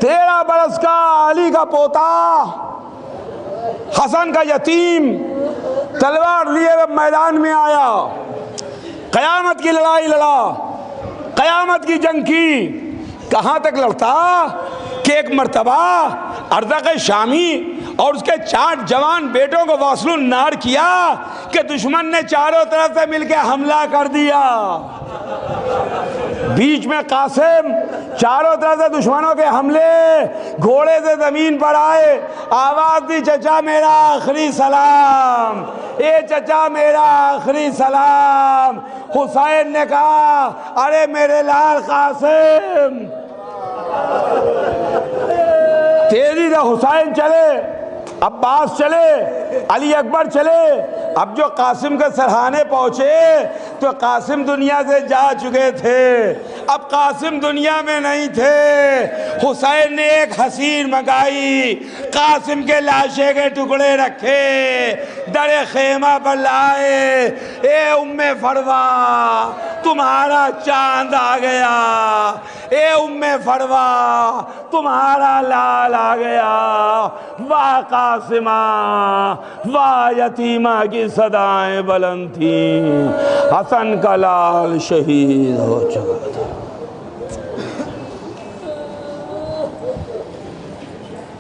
13 برس کا علی کا پوتا، حسن کا یتیم، تلوار لیے ہوئے میدان میں آیا، قیامت کی لڑائی لڑا، قیامت کی جنگ کی۔ کہاں تک لڑتا کہ ایک مرتبہ ارزق شامی اور اس کے 4 جوان بیٹوں کو واصل النار کیا کہ دشمن نے چاروں طرف سے مل کے حملہ کر دیا۔ بیچ میں قاسم، چاروں طرف سے دشمنوں کے حملے، گھوڑے سے زمین پر آئے، آواز دی چچا میرا آخری سلام، اے چچا میرا آخری سلام۔ حسین نے کہا ارے میرے لال قاسم۔ تیزی سے حسین چلے، عباس چلے، علی اکبر چلے۔ اب جو قاسم کے سرحانے پہنچے تو قاسم دنیا سے جا چکے تھے، اب قاسم دنیا میں نہیں تھے۔ حسین نے ایک حسیر منگائی، قاسم کے لاشے کے ٹکڑے رکھے، در خیمہ پر لائے۔ اے ام فروہ تمہارا چاند آ گیا، اے ام فروہ تمہارا لال آ گیا۔ واہ قاسمہ واہ یتیمہ کی صدائیں بلند تھیں، حسن کا لال شہید ہو چکا تھا۔